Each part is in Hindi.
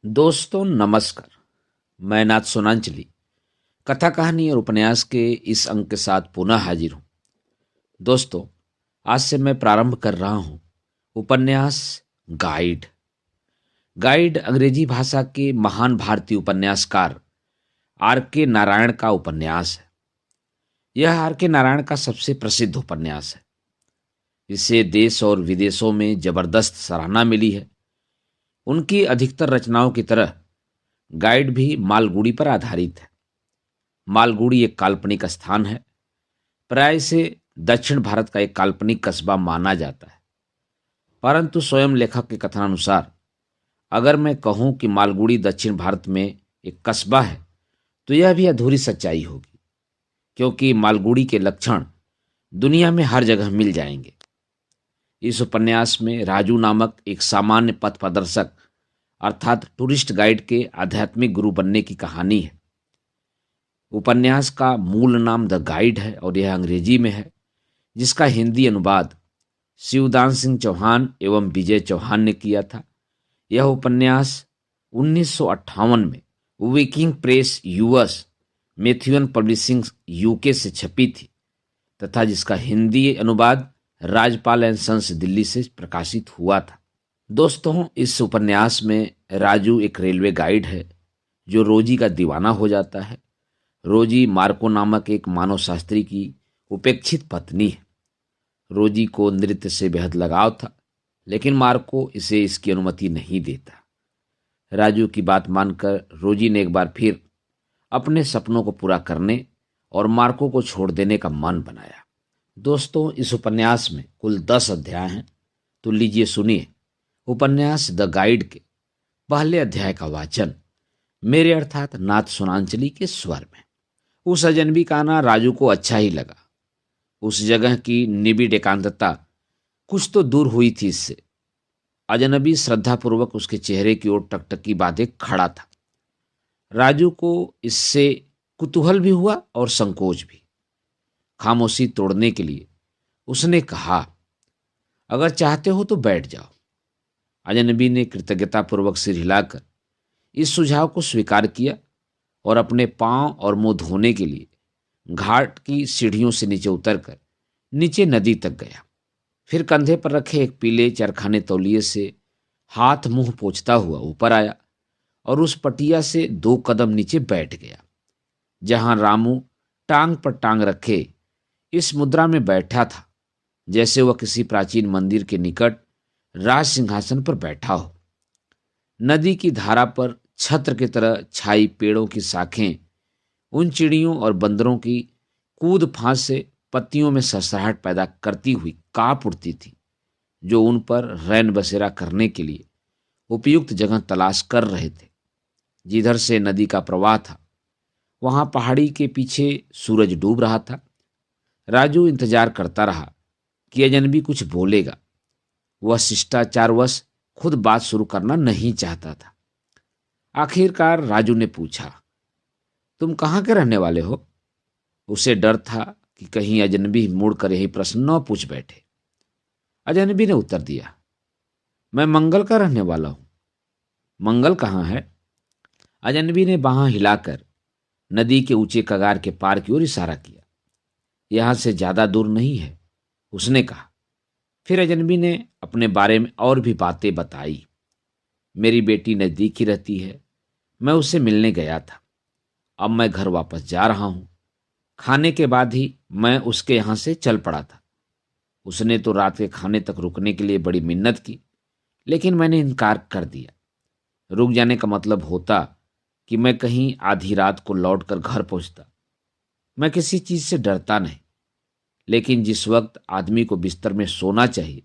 दोस्तों नमस्कार। मैं नाथ सोनांचली कथा कहानी और उपन्यास के इस अंक के साथ पुनः हाजिर हूं। दोस्तों, आज से मैं प्रारंभ कर रहा हूं उपन्यास गाइड। गाइड अंग्रेजी भाषा के महान भारतीय उपन्यासकार आर के नारायण का उपन्यास है। यह आर के नारायण का सबसे प्रसिद्ध उपन्यास है। इसे देश और विदेशों में जबरदस्त सराहना मिली है। उनकी अधिकतर रचनाओं की तरह गाइड भी मालगुडी पर आधारित है। मालगुडी एक काल्पनिक स्थान है। प्राय इसे दक्षिण भारत का एक काल्पनिक कस्बा माना जाता है, परंतु स्वयं लेखक के कथनानुसार अगर मैं कहूं कि मालगुडी दक्षिण भारत में एक कस्बा है तो यह भी अधूरी सच्चाई होगी, क्योंकि मालगुडी के लक्षण दुनिया में हर जगह मिल जाएंगे। इस उपन्यास में राजू नामक एक सामान्य पथ प्रदर्शक अर्थात टूरिस्ट गाइड के आध्यात्मिक गुरु बनने की कहानी है। उपन्यास का मूल नाम द गाइड है और यह अंग्रेजी में है, जिसका हिंदी अनुवाद शिवदान सिंह चौहान एवं विजय चौहान ने किया था। यह उपन्यास 1958 में Viking Press US, Methuen Publishing UK से छपी थी तथा जिसका हिंदी अनुवाद राजपाल एंड सन्स दिल्ली से प्रकाशित हुआ था। दोस्तों, इस उपन्यास में राजू एक रेलवे गाइड है जो रोजी का दीवाना हो जाता है। रोजी मार्को नामक एक मानवशास्त्री की उपेक्षित पत्नी है। रोजी को नृत्य से बेहद लगाव था, लेकिन मार्को इसे इसकी अनुमति नहीं देता। राजू की बात मानकर रोजी ने एक बार फिर अपने सपनों को पूरा करने और मार्को को छोड़ देने का मन बनाया। दोस्तों, इस उपन्यास में कुल 10 अध्याय हैं, तो लीजिए सुनिए उपन्यास द गाइड के पहले अध्याय का वाचन मेरे अर्थात नाथ सोनांचली के स्वर में। उस अजनबी का आना राजू को अच्छा ही लगा। उस जगह की निबिड़ एकांतता कुछ तो दूर हुई थी इससे। अजनबी श्रद्धापूर्वक उसके चेहरे की ओर टकटकी बांधे खड़ा था। राजू को इससे कुतूहल भी हुआ और संकोच भी। खामोशी तोड़ने के लिए उसने कहा, अगर चाहते हो तो बैठ जाओ। अजनबी ने कृतज्ञतापूर्वक सिर हिलाकर इस सुझाव को स्वीकार किया और अपने पांव और मुंह धोने के लिए घाट की सीढ़ियों से नीचे उतरकर नीचे नदी तक गया। फिर कंधे पर रखे एक पीले चरखाने तौलिए से हाथ मुंह पोंछता हुआ ऊपर आया और उस पटिया से 2 कदम नीचे बैठ गया, जहां रामू टांग पर टांग रखे इस मुद्रा में बैठा था, जैसे वह किसी प्राचीन मंदिर के निकट राज सिंहासन पर बैठा हो। नदी की धारा पर छत्र की तरह छाई पेड़ों की शाखें उन चिड़ियों और बंदरों की कूद फांस से पत्तियों में सरसराहट पैदा करती हुई कांप उठती थी, जो उन पर रैन बसेरा करने के लिए उपयुक्त जगह तलाश कर रहे थे। जिधर से नदी का प्रवाह था, वहां पहाड़ी के पीछे सूरज डूब रहा था। राजू इंतजार करता रहा कि अजनबी कुछ बोलेगा। वह शिष्टाचारवश खुद बात शुरू करना नहीं चाहता था। आखिरकार राजू ने पूछा, तुम कहाँ के रहने वाले हो? उसे डर था कि कहीं अजनबी मुड़कर यही प्रश्न न पूछ बैठे। अजनबी ने उत्तर दिया, मैं मंगल का रहने वाला हूं। मंगल कहाँ है? अजनबी ने बांह हिलाकर नदी के ऊंचे कगार के पार की ओर इशारा किया। यहां से ज्यादा दूर नहीं है, उसने कहा। फिर अजनबी ने अपने बारे में और भी बातें बताई। मेरी बेटी नजदीक ही रहती है, मैं उससे मिलने गया था। अब मैं घर वापस जा रहा हूं। खाने के बाद ही मैं उसके यहां से चल पड़ा था। उसने तो रात के खाने तक रुकने के लिए बड़ी मिन्नत की, लेकिन मैंने इनकार कर दिया। रुक जाने का मतलब होता कि मैं कहीं आधी रात को लौटकर घर पहुंचता। मैं किसी चीज से डरता नहीं, लेकिन जिस वक्त आदमी को बिस्तर में सोना चाहिए,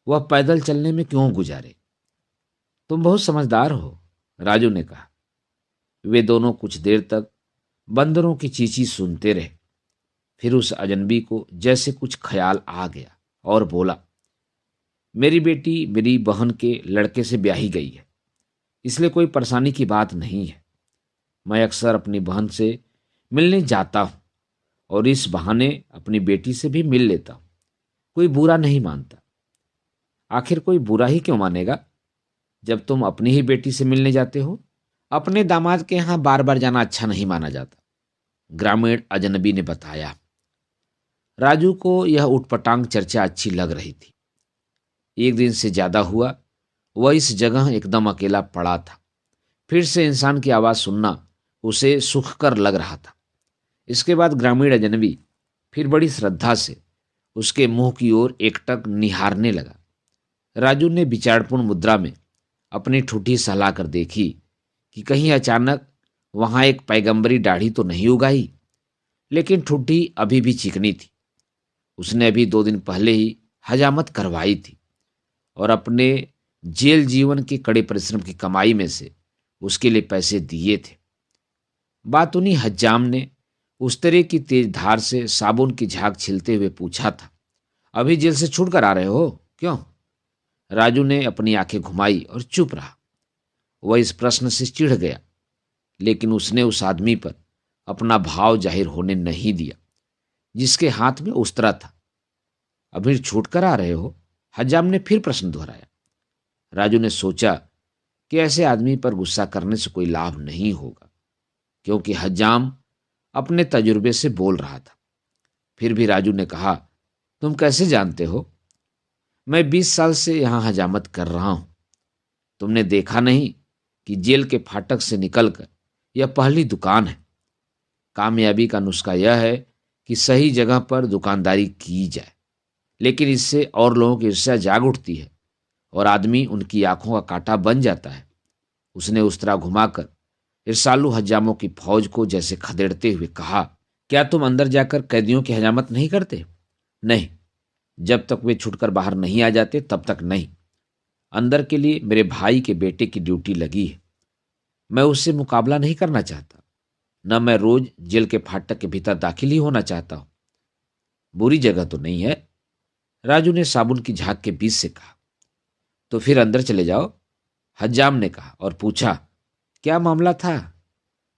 वह पैदल चलने में क्यों गुजारे? तुम बहुत समझदार हो, राजू ने कहा। वे दोनों कुछ देर तक बंदरों की चींची सुनते रहे। फिर उस अजनबी को जैसे कुछ ख्याल आ गया और बोला, मेरी बेटी मेरी बहन के लड़के से ब्याही गई है, इसलिए कोई परेशानी की बात नहीं है। मैं अक्सर अपनी बहन से मिलने जाता हूं और इस बहाने अपनी बेटी से भी मिल लेता हूं। कोई बुरा नहीं मानता। आखिर कोई बुरा ही क्यों मानेगा? जब तुम अपनी ही बेटी से मिलने जाते हो? अपने दामाद के यहाँ बार बार जाना अच्छा नहीं माना जाता, ग्रामीण अजनबी ने बताया। राजू को यह उटपटांग चर्चा अच्छी लग रही थी। एक दिन से ज्यादा हुआ वह इस जगह एकदम अकेला पड़ा था। फिर से इंसान की आवाज सुनना उसे सुखकर लग रहा था। इसके बाद ग्रामीण अजनबी फिर बड़ी श्रद्धा से उसके मुंह की ओर एकटक निहारने लगा। राजू ने विचारपूर्ण मुद्रा में अपनी ठूठी सहला कर देखी कि कहीं अचानक वहां एक पैगंबरी दाढ़ी तो नहीं उगाई, लेकिन ठुड्डी अभी भी चिकनी थी। उसने अभी 2 दिन पहले ही हजामत करवाई थी और अपने जेल जीवन के कड़े परिश्रम की कमाई में से उसके लिए पैसे दिए थे। बात उन्हीं हज्जाम ने उस तरह की तेज धार से साबुन की झाग छिलते हुए पूछा था। अभी जेल से छूट कर आ रहे हो क्यों? राजू ने अपनी आंखें घुमाई और चुप रहा। वह इस प्रश्न से चिढ़ गया, लेकिन उसने उस आदमी पर अपना भाव जाहिर होने नहीं दिया जिसके हाथ में उस्तरा था। अभी छूट कर आ रहे हो? हज्जाम ने फिर प्रश्न दोहराया। राजू ने सोचा कि ऐसे आदमी पर गुस्सा करने से कोई लाभ नहीं होगा, क्योंकि हज्जाम अपने तजुर्बे से बोल रहा था। फिर भी राजू ने कहा, तुम कैसे जानते हो? मैं 20 साल से यहां हजामत कर रहा हूं। तुमने देखा नहीं कि जेल के फाटक से निकलकर यह पहली दुकान है। कामयाबी का नुस्खा यह है कि सही जगह पर दुकानदारी की जाए, लेकिन इससे और लोगों की ईर्ष्या जाग उठती है और आदमी उनकी आंखों का कांटा बन जाता है। उसने उस तरह घुमाकर ईर्षालु हज्जामों की फौज को जैसे खदेड़ते हुए कहा, क्या तुम अंदर जाकर कैदियों की हजामत नहीं करते? नहीं, जब तक वे छुटकर बाहर नहीं आ जाते तब तक नहीं। अंदर के लिए मेरे भाई के बेटे की ड्यूटी लगी है। मैं उससे मुकाबला नहीं करना चाहता, न मैं रोज जेल के फाटक के भीतर दाखिल ही होना चाहता हूं। बुरी जगह तो नहीं है, राजू ने साबुन की झाग के बीच से कहा। तो फिर अंदर चले जाओ, हज्जाम ने कहा और पूछा, क्या मामला था?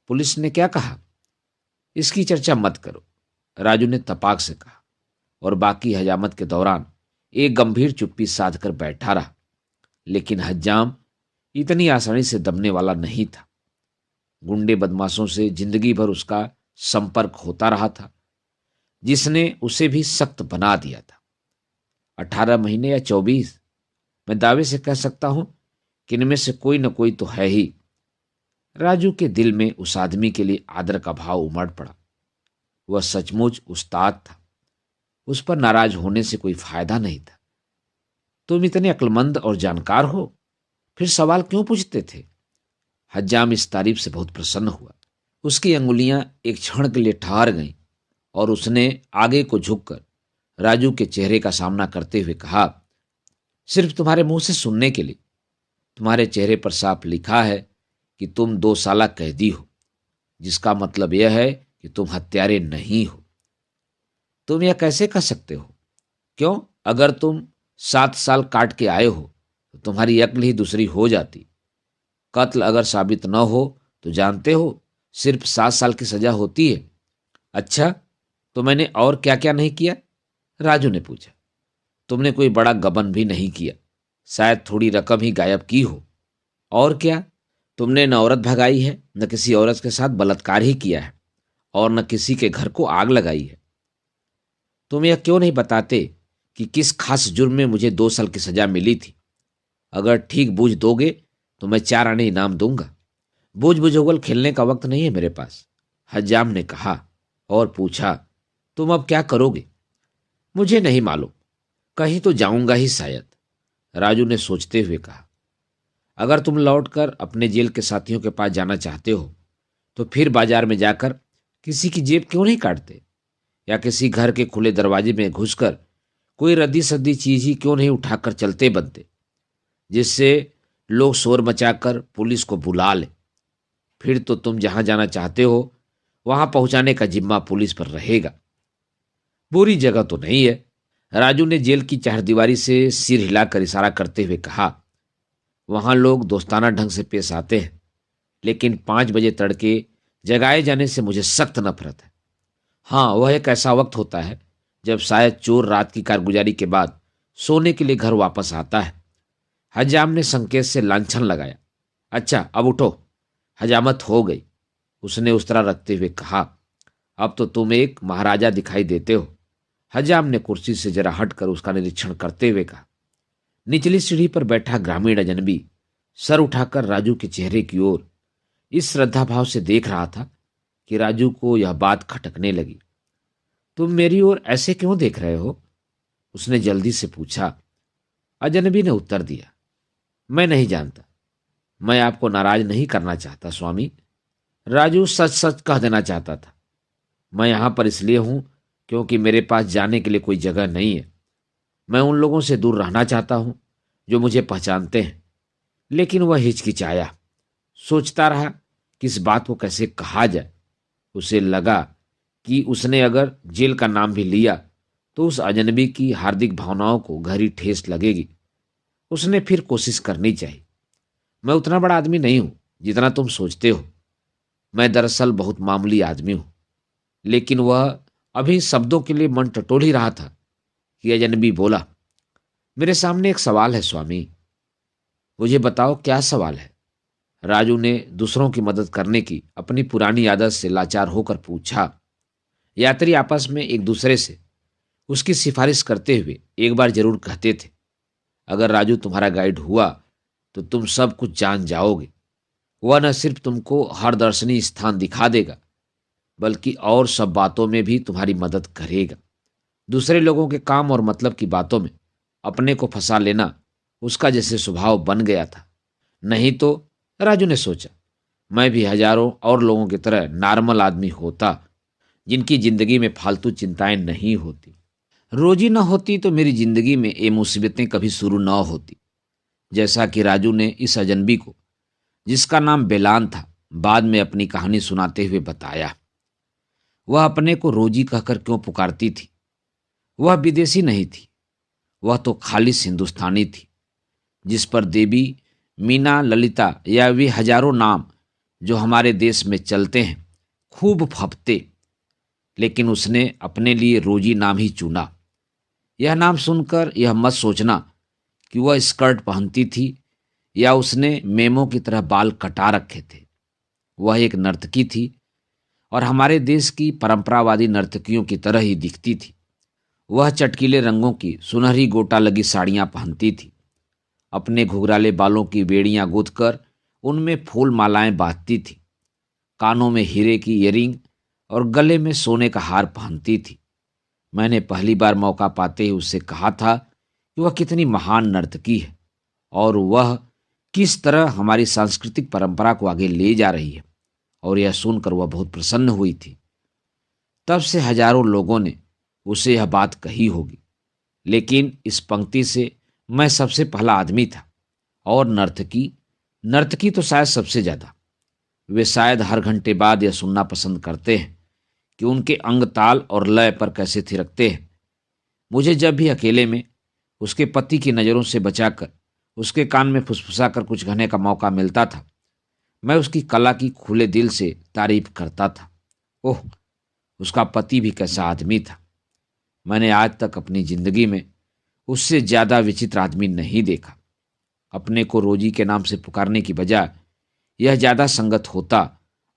पुलिस ने क्या कहा? इसकी चर्चा मत करो, राजू ने तपाक से कहा और बाकी हजामत के दौरान एक गंभीर चुप्पी साध कर बैठा रहा। लेकिन हज्जाम इतनी आसानी से दबने वाला नहीं था। गुंडे बदमाशों से जिंदगी भर उसका संपर्क होता रहा था, जिसने उसे भी सख्त बना दिया था। 18 महीने या 24, मैं दावे से कह सकता हूं कि इनमें से कोई न कोई तो है ही। राजू के दिल में उस आदमी के लिए आदर का भाव उमड़ पड़ा। वह सचमुच उस्ताद था, उस पर नाराज होने से कोई फायदा नहीं था। तुम इतने अक्लमंद और जानकार हो, फिर सवाल क्यों पूछते थे? हज्जाम इस तारीफ से बहुत प्रसन्न हुआ। उसकी अंगुलियां एक क्षण के लिए ठहर गईं और उसने आगे को झुककर राजू के चेहरे का सामना करते हुए कहा, सिर्फ तुम्हारे मुंह से सुनने के लिए, तुम्हारे चेहरे पर साफ लिखा है कि तुम 2 साल कैदी हो, जिसका मतलब यह है कि तुम हत्यारे नहीं हो। तुम यह कैसे कह सकते हो? क्यों? अगर तुम 7 साल काट के आए हो तो तुम्हारी अक्ल ही दूसरी हो जाती। कत्ल अगर साबित न हो तो जानते हो सिर्फ 7 साल की सजा होती है। अच्छा, तो मैंने और क्या क्या नहीं किया? राजू ने पूछा। तुमने कोई बड़ा गबन भी नहीं किया, शायद थोड़ी रकम ही गायब की हो। और क्या? तुमने न औरत भगाई है, न किसी औरत के साथ बलात्कार ही किया है, और न किसी के घर को आग लगाई है। तुम यह क्यों नहीं बताते कि किस खास जुर्म में मुझे 2 साल की सजा मिली थी? अगर ठीक बूझ दोगे तो मैं 4 आने इनाम दूंगा। बूझ बुझोगल खेलने का वक्त नहीं है मेरे पास, हज्जाम ने कहा और पूछा, तुम अब क्या करोगे? मुझे नहीं मालूम, कहीं तो जाऊंगा ही शायद, राजू ने सोचते हुए कहा। अगर तुम लौटकर अपने जेल के साथियों के पास जाना चाहते हो तो फिर बाजार में जाकर किसी की जेब क्यों नहीं काटते, या किसी घर के खुले दरवाजे में घुसकर कोई रद्दी सद्दी चीज ही क्यों नहीं उठाकर चलते बनते, जिससे लोग शोर मचाकर पुलिस को बुला ले। फिर तो तुम जहां जाना चाहते हो वहां पहुंचाने का जिम्मा पुलिस पर रहेगा। बुरी जगह तो नहीं है, राजू ने जेल की चारदीवारी से सिर हिलाकर इशारा करते हुए कहा। वहां लोग दोस्ताना ढंग से पेश आते हैं, लेकिन 5 बजे तड़के जगाए जाने से मुझे सख्त नफरत है। हाँ, वह एक ऐसा वक्त होता है जब शायद चोर रात की कारगुजारी के बाद सोने के लिए घर वापस आता है। हजाम ने संकेत से लांछन लगाया। अच्छा, अब उठो, हजामत हो गई, उसने उस तरह रखते हुए कहा। अब तो तुम एक महाराजा दिखाई देते हो। हजाम ने कुर्सी से जरा हटकर उसका निरीक्षण करते हुए कहा। निचली सीढ़ी पर बैठा ग्रामीण अजनबी सर उठाकर राजू के चेहरे की ओर इस श्रद्धा भाव से देख रहा था कि राजू को यह बात खटकने लगी। तुम मेरी ओर ऐसे क्यों देख रहे हो? उसने जल्दी से पूछा। अजनबी ने उत्तर दिया, मैं नहीं जानता। मैं आपको नाराज नहीं करना चाहता स्वामी। राजू सच सच कह देना चाहता था। मैं यहां पर इसलिए हूं क्योंकि मेरे पास जाने के लिए कोई जगह नहीं है। मैं उन लोगों से दूर रहना चाहता हूं जो मुझे पहचानते हैं। लेकिन वह हिचकिचाया, सोचता रहा कि इस बात को कैसे कहा जाए। उसे लगा कि उसने अगर जेल का नाम भी लिया तो उस अजनबी की हार्दिक भावनाओं को गहरी ठेस लगेगी। उसने फिर कोशिश करनी चाहिए। मैं उतना बड़ा आदमी नहीं हूं जितना तुम सोचते हो। मैं दरअसल बहुत मामूली आदमी हूं। लेकिन वह अभी शब्दों के लिए मन टटोल ही रहा था कि अजनबी बोला, मेरे सामने एक सवाल है स्वामी। मुझे बताओ, क्या सवाल है? राजू ने दूसरों की मदद करने की अपनी पुरानी आदत से लाचार होकर पूछा। यात्री आपस में एक दूसरे से उसकी सिफारिश करते हुए एक बार जरूर कहते थे, अगर राजू तुम्हारा गाइड हुआ तो तुम सब कुछ जान जाओगे। वह न सिर्फ तुमको हर दर्शनीय स्थान दिखा देगा बल्कि और सब बातों में भी तुम्हारी मदद करेगा। दूसरे लोगों के काम और मतलब की बातों में अपने को फंसा लेना उसका जैसे स्वभाव बन गया था। नहीं तो, राजू ने सोचा, मैं भी हजारों और लोगों की तरह नॉर्मल आदमी होता जिनकी जिंदगी में फालतू चिंताएं नहीं होती। रोजी न होती तो मेरी जिंदगी में ये मुसीबतें कभी शुरू न होती। जैसा कि राजू ने इस अजनबी को, जिसका नाम बेलान था, बाद में अपनी कहानी सुनाते हुए बताया। वह अपने को रोजी कहकर क्यों पुकारती थी? वह विदेशी नहीं थी, वह तो खालिस हिंदुस्तानी थी, जिस पर देवी, मीना, ललिता या वे हजारों नाम जो हमारे देश में चलते हैं खूब फपते। लेकिन उसने अपने लिए रोजी नाम ही चुना। यह नाम सुनकर यह मत सोचना कि वह स्कर्ट पहनती थी या उसने मेमो की तरह बाल कटा रखे थे। वह एक नर्तकी थी और हमारे देश की परंपरावादी नर्तकियों की तरह ही दिखती थी। वह चटकीले रंगों की सुनहरी गोटा लगी साड़ियां पहनती थी, अपने घुघराले बालों की बेड़ियां गूंथकर उनमें फूल मालाएं बांधती थी, कानों में हीरे की इयरिंग और गले में सोने का हार पहनती थी। मैंने पहली बार मौका पाते ही उससे कहा था कि वह कितनी महान नर्तकी है और वह किस तरह हमारी सांस्कृतिक परंपरा को आगे ले जा रही है, और यह सुनकर वह बहुत प्रसन्न हुई थी। तब से हजारों लोगों ने उसे यह बात कही होगी, लेकिन इस पंक्ति से मैं सबसे पहला आदमी था। और नर्तकी नर्तकी तो शायद सबसे ज्यादा। वे शायद हर घंटे बाद यह सुनना पसंद करते हैं कि उनके अंग ताल और लय पर कैसे थिरकते हैं। मुझे जब भी अकेले में उसके पति की नज़रों से बचाकर उसके कान में फुसफुसाकर कुछ कहने का मौका मिलता था, मैं उसकी कला की खुले दिल से तारीफ करता था। ओह, उसका पति भी कैसा आदमी था! मैंने आज तक अपनी जिंदगी में उससे ज्यादा विचित्र आदमी नहीं देखा। अपने को रोजी के नाम से पुकारने की बजाय यह ज्यादा संगत होता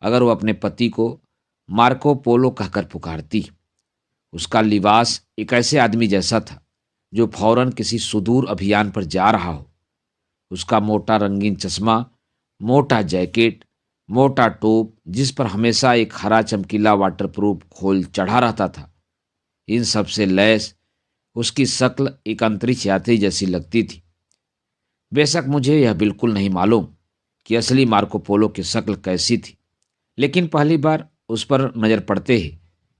अगर वो अपने पति को मार्को पोलो कहकर पुकारती। उसका लिबास एक ऐसे आदमी जैसा था जो फौरन किसी सुदूर अभियान पर जा रहा हो। उसका मोटा रंगीन चश्मा, मोटा जैकेट, मोटा टोप, जिस पर हमेशा एक हरा चमकीला वाटरप्रूफ खोल चढ़ा रहता था, इन सब से लैस उसकी शक्ल एक अंतरिक्ष यात्री जैसी लगती थी। बेशक मुझे यह बिल्कुल नहीं मालूम कि असली मार्को पोलो की शक्ल कैसी थी, लेकिन पहली बार उस पर नजर पड़ते ही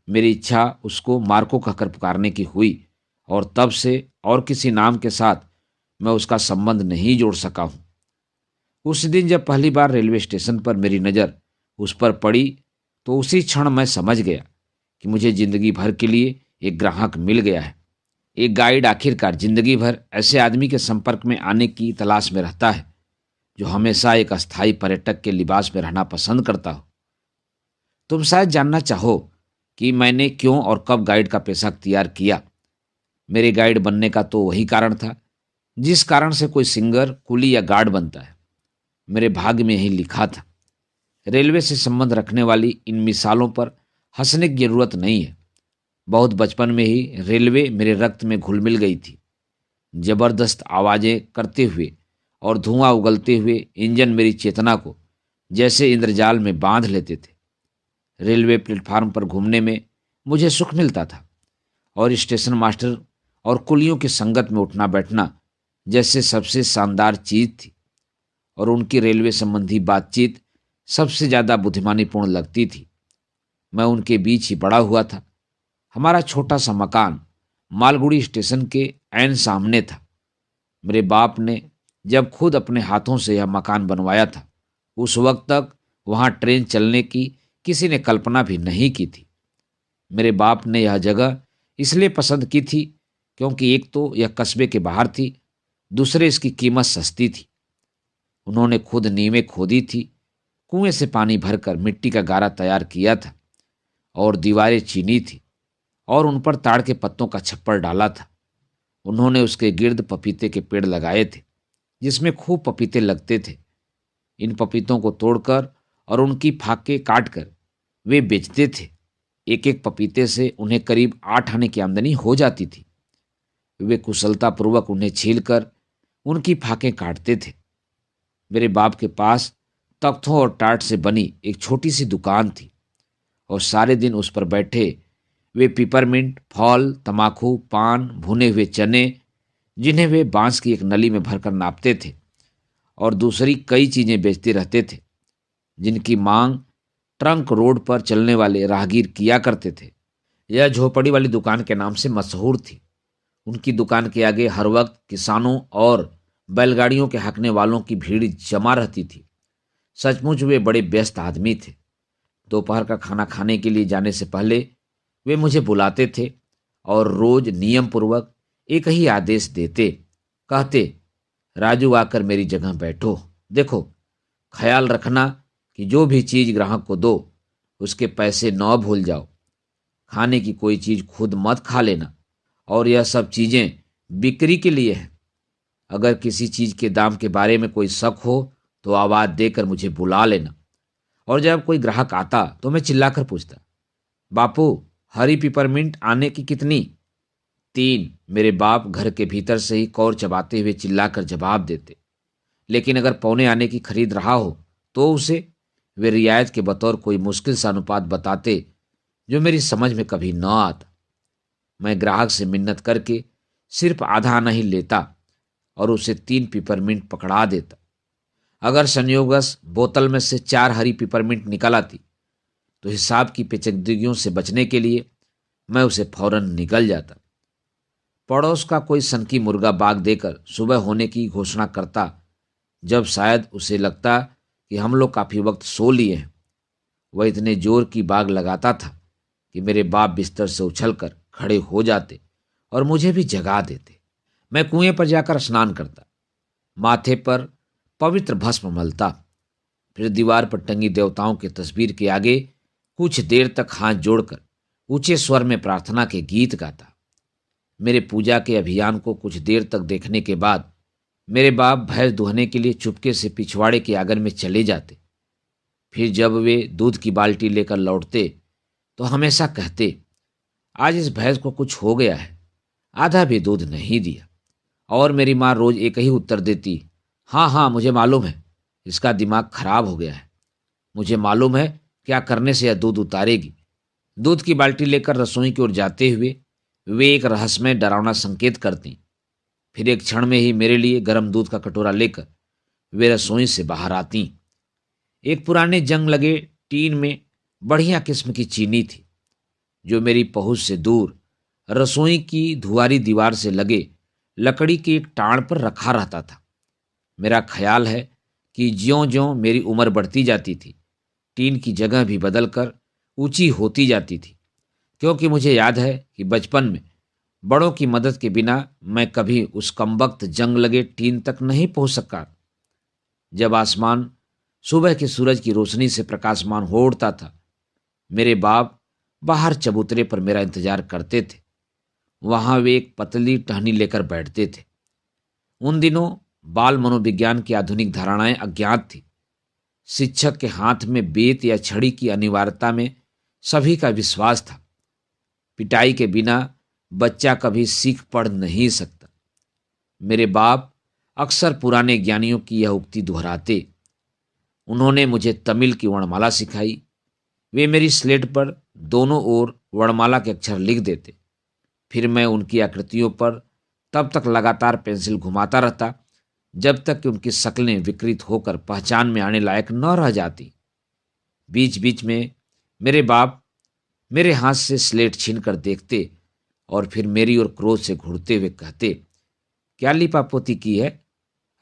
मेरी इच्छा उसको मार्को कहकर पुकारने की हुई, और तब से और किसी नाम के साथ मैं उसका संबंध नहीं जोड़ सका हूं। उस दिन जब पहली बार रेलवे स्टेशन पर मेरी नज़र उस पर पड़ी तो उसी क्षण मैं समझ गया कि मुझे जिंदगी भर के लिए एक ग्राहक मिल गया है। एक गाइड आखिरकार जिंदगी भर ऐसे आदमी के संपर्क में आने की तलाश में रहता है जो हमेशा एक अस्थायी पर्यटक के लिबास में रहना पसंद करता हो। तुम शायद जानना चाहो कि मैंने क्यों और कब गाइड का पेशा अख्तियार किया। मेरे गाइड बनने का तो वही कारण था जिस कारण से कोई सिंगर, कुली या गार्ड बनता है। मेरे भाग्य में यही लिखा था। रेलवे से संबंध रखने वाली इन मिसालों पर हंसने की जरूरत नहीं है। बहुत बचपन में ही रेलवे मेरे रक्त में घुल मिल गई थी। जबरदस्त आवाजें करते हुए और धुआं उगलते हुए इंजन मेरी चेतना को जैसे इंद्रजाल में बांध लेते थे। रेलवे प्लेटफार्म पर घूमने में मुझे सुख मिलता था और स्टेशन मास्टर और कुलियों की संगत में उठना बैठना जैसे सबसे शानदार चीज थी। और उनकी रेलवे संबंधी बातचीत सबसे ज्यादा बुद्धिमानीपूर्ण लगती थी। मैं उनके बीच ही बड़ा हुआ था। हमारा छोटा सा मकान मालगुड़ी स्टेशन के ऐन सामने था। मेरे बाप ने जब खुद अपने हाथों से यह मकान बनवाया था, उस वक्त तक वहां ट्रेन चलने की किसी ने कल्पना भी नहीं की थी। मेरे बाप ने यह जगह इसलिए पसंद की थी क्योंकि एक तो यह कस्बे के बाहर थी, दूसरे इसकी कीमत सस्ती थी। उन्होंने खुद नींवें खोदी थी, कुएं से पानी भरकर मिट्टी का गारा तैयार किया था और दीवारें चीनी थी और उन पर ताड़ के पत्तों का छप्पर डाला था। उन्होंने उसके गिर्द पपीते के पेड़ लगाए थे जिसमें खूब पपीते लगते थे। इन पपीतों को तोड़कर और उनकी फाके काटकर वे बेचते थे। एक एक पपीते से उन्हें करीब 8 आने की आमदनी हो जाती थी। वे कुशलतापूर्वक उन्हें छीलकर उनकी फाकें काटते थे। मेरे बाप के पास तख्तों और टाट से बनी एक छोटी सी दुकान थी और सारे दिन उस पर बैठे वे पिपरमिंट, फॉल, तमाकू, पान, भुने हुए चने, जिन्हें वे बांस की एक नली में भरकर नापते थे, और दूसरी कई चीजें बेचते रहते थे जिनकी मांग ट्रंक रोड पर चलने वाले राहगीर किया करते थे। यह झोपड़ी वाली दुकान के नाम से मशहूर थी। उनकी दुकान के आगे हर वक्त किसानों और बैलगाड़ियों के हाँकने वालों की भीड़ जमा रहती थी। सचमुच वे बड़े व्यस्त आदमी थे। दोपहर का खाना खाने के लिए जाने से पहले वे मुझे बुलाते थे और रोज नियम पूर्वक एक ही आदेश देते। कहते, राजू आकर मेरी जगह बैठो। देखो, ख्याल रखना कि जो भी चीज ग्राहक को दो उसके पैसे न भूल जाओ। खाने की कोई चीज खुद मत खा लेना और यह सब चीजें बिक्री के लिए हैं। अगर किसी चीज के दाम के बारे में कोई शक हो तो आवाज देकर मुझे बुला लेना। और जब कोई ग्राहक आता तो मैं चिल्लाकर पूछता, बापू, हरी पिपरमिंट आने की कितनी? 3। मेरे बाप घर के भीतर से ही कौर चबाते हुए चिल्लाकर जवाब देते। लेकिन अगर पौने आने की खरीद रहा हो तो उसे वे रियायत के बतौर कोई मुश्किल सा अनुपात बताते जो मेरी समझ में कभी न आता। मैं ग्राहक से मिन्नत करके सिर्फ आधा आना ही लेता और उसे 3 पिपरमिंट पकड़ा देता। अगर संयोगवश बोतल में से 4 हरी पिपरमिंट निकल आती तो हिसाब की पेचीदगियों से बचने के लिए मैं उसे फौरन निकल जाता। पड़ोस का कोई सनकी मुर्गा बाग देकर सुबह होने की घोषणा करता, जब शायद उसे लगता कि हम लोग काफी वक्त सो लिए हैं। वह इतने जोर की बाग लगाता था कि मेरे बाप बिस्तर से उछलकर खड़े हो जाते और मुझे भी जगा देते। मैं कुएं पर जाकर स्नान करता, माथे पर पवित्र भस्म मलता, फिर दीवार पर टंगी देवताओं की तस्वीर के आगे कुछ देर तक हाथ जोड़कर ऊंचे स्वर में प्रार्थना के गीत गाता। मेरे पूजा के अभियान को कुछ देर तक देखने के बाद मेरे बाप भैंस दुहने के लिए चुपके से पिछवाड़े के आंगन में चले जाते। फिर जब वे दूध की बाल्टी लेकर लौटते तो हमेशा कहते, आज इस भैंस को कुछ हो गया है, आधा भी दूध नहीं दिया। और मेरी माँ रोज एक ही उत्तर देती, हाँ हाँ मुझे मालूम है, इसका दिमाग खराब हो गया है। मुझे मालूम है क्या करने से यह दूध उतारेगी। दूध की बाल्टी लेकर रसोई की ओर जाते हुए वे एक रहस्यमय डरावना संकेत करती। फिर एक क्षण में ही मेरे लिए गर्म दूध का कटोरा लेकर वे रसोई से बाहर आती। एक पुराने जंग लगे टीन में बढ़िया किस्म की चीनी थी जो मेरी पहुंच से दूर रसोई की धुआरी दीवार से लगे लकड़ी के एक टाण पर रखा रहता था। मेरा ख्याल है कि ज्यों ज्यों मेरी उम्र बढ़ती जाती थी, टीन की जगह भी बदलकर ऊंची होती जाती थी, क्योंकि मुझे याद है कि बचपन में बड़ों की मदद के बिना मैं कभी उस कमबख्त जंग लगे टीन तक नहीं पहुंच सका। जब आसमान सुबह के सूरज की रोशनी से प्रकाशमान हो उठता था, मेरे बाप बाहर चबूतरे पर मेरा इंतजार करते थे। वहां वे एक पतली टहनी लेकर बैठते थे उन दिनों बाल मनोविज्ञान की आधुनिक धारणाएं अज्ञात थी। शिक्षक के हाथ में बेत या छड़ी की अनिवार्यता में सभी का विश्वास था। पिटाई के बिना बच्चा कभी सीख पढ़ नहीं सकता। मेरे बाप अक्सर पुराने ज्ञानियों की यह उक्ति दोहराते। उन्होंने मुझे तमिल की वर्णमाला सिखाई। वे मेरी स्लेट पर दोनों ओर वर्णमाला के अक्षर लिख देते। फिर मैं उनकी आकृतियों पर तब तक लगातार पेंसिल घुमाता रहता जब तक कि उनकी शक्लें विकृत होकर पहचान में आने लायक न रह जाती। बीच बीच में मेरे बाप मेरे हाथ से स्लेट छीन कर देखते और फिर मेरी ओर क्रोध से घूरते हुए कहते, क्या लिपापोती की है?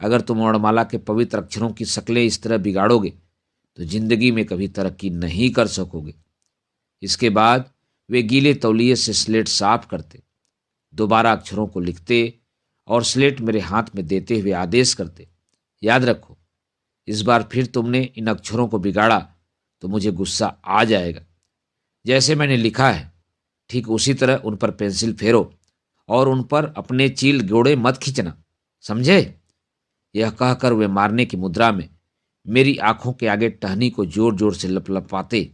अगर तुम वर्णमाला के पवित्र अक्षरों की शक्लें इस तरह बिगाड़ोगे तो जिंदगी में कभी तरक्की नहीं कर सकोगे। इसके बाद वे गीले तौलिए से स्लेट साफ करते, दोबारा अक्षरों को लिखते और स्लेट मेरे हाथ में देते हुए आदेश करते, याद रखो, इस बार फिर तुमने इन अक्षरों को बिगाड़ा तो मुझे गुस्सा आ जाएगा। जैसे मैंने लिखा है ठीक उसी तरह उन पर पेंसिल फेरो और उन पर अपने चील गोड़े मत खींचना, समझे? यह कहकर वे मारने की मुद्रा में मेरी आंखों के आगे टहनी को जोर जोर से लपलपाते।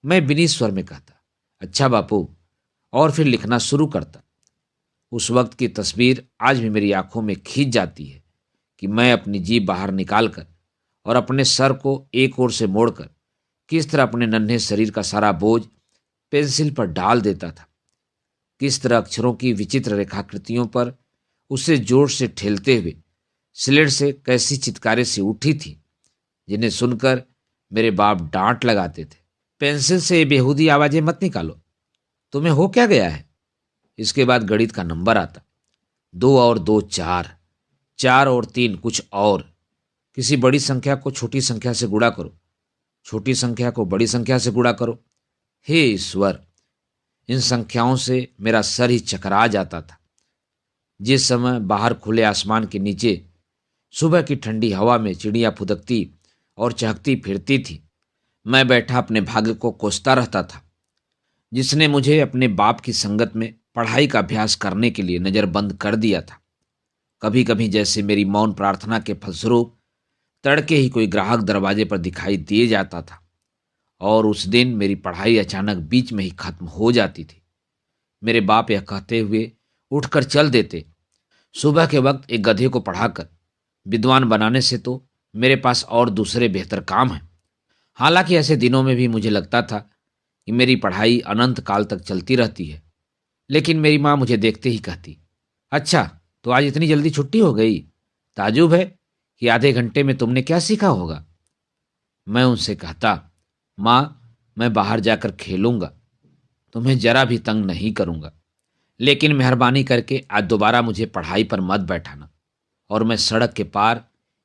मैं विनीत स्वर में कहता, अच्छा बापू, और फिर लिखना शुरू करता। उस वक्त की तस्वीर आज भी मेरी आंखों में खींच जाती है कि मैं अपनी जीभ बाहर निकालकर और अपने सर को एक ओर से मोड़कर किस तरह अपने नन्हे शरीर का सारा बोझ पेंसिल पर डाल देता था। किस तरह अक्षरों की विचित्र रेखाकृतियों पर उसे जोर से ठेलते हुए स्लेट से कैसी चित्कारें सी उठी थी जिन्हें सुनकर मेरे बाप डांट लगाते थे, पेंसिल से ये बेहूदी आवाजें मत निकालो, तुम्हें हो क्या गया है? इसके बाद गणित का नंबर आता, 2 और 2 4, 4 और 3 कुछ और। किसी बड़ी संख्या को छोटी संख्या से गुणा करो, छोटी संख्या को बड़ी संख्या से गुणा करो। हे ईश्वर, इन संख्याओं से मेरा सर ही चकरा जाता था। जिस समय बाहर खुले आसमान के नीचे सुबह की ठंडी हवा में चिड़िया फुदकती और चहकती फिरती थी, मैं बैठा अपने भाग्य को कोसता रहता था, जिसने मुझे अपने बाप की संगत में पढ़ाई का अभ्यास करने के लिए नज़रबंद कर दिया था। कभी कभी जैसे मेरी मौन प्रार्थना के फलस्वरूप तड़के ही कोई ग्राहक दरवाजे पर दिखाई दिए जाता था और उस दिन मेरी पढ़ाई अचानक बीच में ही खत्म हो जाती थी। मेरे बाप यह कहते हुए उठकर चल देते, सुबह के वक्त एक गधे को पढ़ाकर विद्वान बनाने से तो मेरे पास और दूसरे बेहतर काम हैं। हालांकि ऐसे दिनों में भी मुझे लगता था कि मेरी पढ़ाई अनंत काल तक चलती रहती है, लेकिन मेरी माँ मुझे देखते ही कहती, अच्छा तो आज इतनी जल्दी छुट्टी हो गई, ताजुब है कि आधे घंटे में तुमने क्या सीखा होगा। मैं उनसे कहता, माँ मैं बाहर जाकर खेलूंगा, तुम्हें जरा भी तंग नहीं करूंगा, लेकिन मेहरबानी करके आज दोबारा मुझे पढ़ाई पर मत बैठाना। और मैं सड़क के पार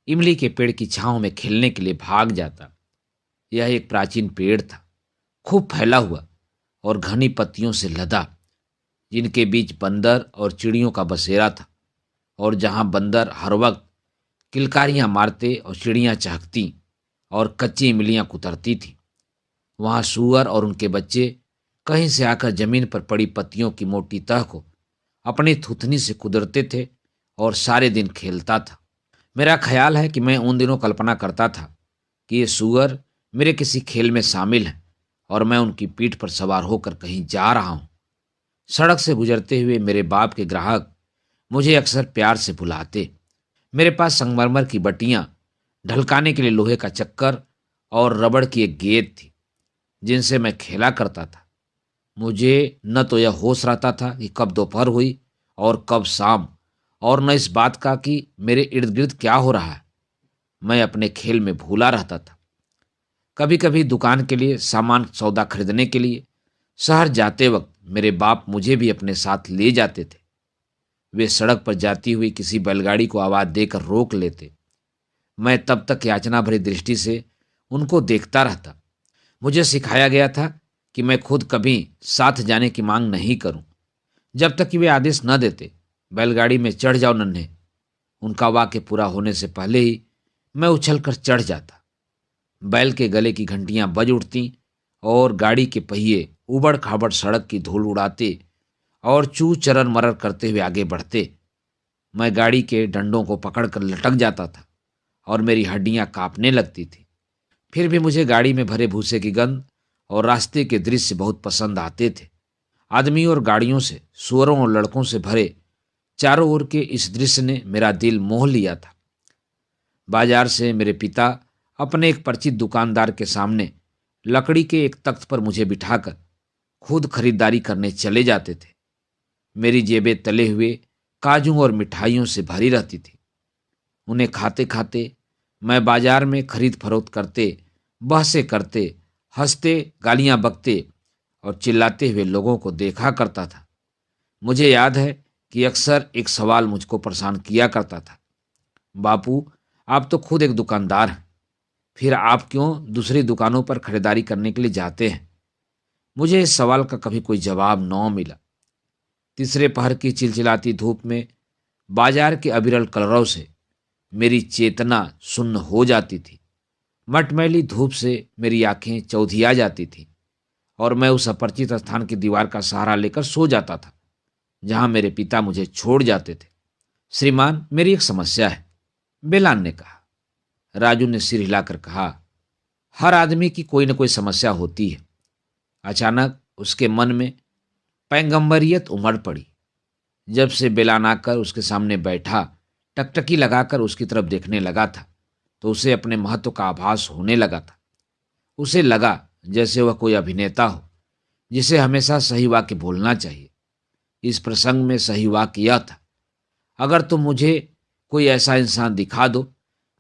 इमली के पेड़ की छांव में खेलने के लिए भाग जाता। यह एक प्राचीन पेड़ था, खूब फैला हुआ और घनी पत्तियों से लदा, जिनके बीच बंदर और चिड़ियों का बसेरा था, और जहां बंदर हर वक्त किलकारियां मारते और चिड़ियां चहकती और कच्ची इमलियां कुतरती थीं, वहां सूअर और उनके बच्चे कहीं से आकर जमीन पर पड़ी पत्तियों की मोटी तह को अपनी थुथनी से कुदरते थे और सारे दिन खेलता था। मेरा ख्याल है कि मैं उन दिनों कल्पना करता था कि ये सूअर मेरे किसी खेल में शामिल हैं और मैं उनकी पीठ पर सवार होकर कहीं जा रहा हूं। सड़क से गुजरते हुए मेरे बाप के ग्राहक मुझे अक्सर प्यार से बुलाते। मेरे पास संगमरमर की बटियां, ढलकाने के लिए लोहे का चक्कर और रबड़ की एक गेंद थी जिनसे मैं खेला करता था। मुझे न तो यह होश रहता था कि कब दोपहर हुई और कब शाम, और न इस बात का कि मेरे इर्द गिर्द क्या हो रहा है। मैं अपने खेल में भूला रहता था। कभी कभी दुकान के लिए सामान सौदा खरीदने के लिए शहर जाते वक्त मेरे बाप मुझे भी अपने साथ ले जाते थे। वे सड़क पर जाती हुई किसी बैलगाड़ी को आवाज देकर रोक लेते। मैं तब तक याचना भरी दृष्टि से उनको देखता रहता। मुझे सिखाया गया था कि मैं खुद कभी साथ जाने की मांग नहीं करूं, जब तक कि वे आदेश न देते, बैलगाड़ी में चढ़ जाओ नन्हे। उनका वाक्य पूरा होने से पहले ही मैं उछलकर चढ़ जाता। बैल के गले की घंटियां बज उठती और गाड़ी के पहिए उबड़ खाबड़ सड़क की धूल उड़ाते और चू चरन मरर करते हुए आगे बढ़ते। मैं गाड़ी के डंडों को पकड़कर लटक जाता था और मेरी हड्डियां कांपने लगती थी। फिर भी मुझे गाड़ी में भरे भूसे की गंध और रास्ते के दृश्य बहुत पसंद आते थे। आदमी और गाड़ियों से, सुअरों और लड़कों से भरे चारों ओर के इस दृश्य ने मेरा दिल मोह लिया था। बाजार से मेरे पिता अपने एक परिचित दुकानदार के सामने लकड़ी के एक तख्त पर मुझे बिठाकर खुद खरीदारी करने चले जाते थे। मेरी जेबें तले हुए काजू और मिठाइयों से भरी रहती थी। उन्हें खाते खाते मैं बाजार में खरीद फरोख्त करते, बहसें करते, हंसते, गालियां बकते और चिल्लाते हुए लोगों को देखा करता था। मुझे याद है कि अक्सर एक सवाल मुझको परेशान किया करता था, बापू, आप तो खुद एक दुकानदार हैं, फिर आप क्यों दूसरी दुकानों पर खरीदारी करने के लिए जाते हैं? मुझे इस सवाल का कभी कोई जवाब न मिला। तीसरे पहर की चिलचिलाती धूप में बाजार के अविरल कलरव से मेरी चेतना सुन्न हो जाती थी। मटमैली धूप से मेरी आंखें चौधिया जाती थी और मैं उस अपरिचित स्थान की दीवार का सहारा लेकर सो जाता था जहां मेरे पिता मुझे छोड़ जाते थे। श्रीमान, मेरी एक समस्या है, बेलान ने कहा। राजू ने सिर हिलाकर कहा, हर आदमी की कोई न कोई समस्या होती है। अचानक उसके मन में पैगंबरियत उमड़ पड़ी। जब से बेलान आकर उसके सामने बैठा, टकटकी लगाकर उसकी तरफ देखने लगा था, तो उसे अपने महत्व का आभास होने लगा था। उसे लगा जैसे वह कोई अभिनेता हो जिसे हमेशा सही वाक्य बोलना चाहिए। इस प्रसंग में सही वाक्य यह था, अगर तुम मुझे कोई ऐसा इंसान दिखा दो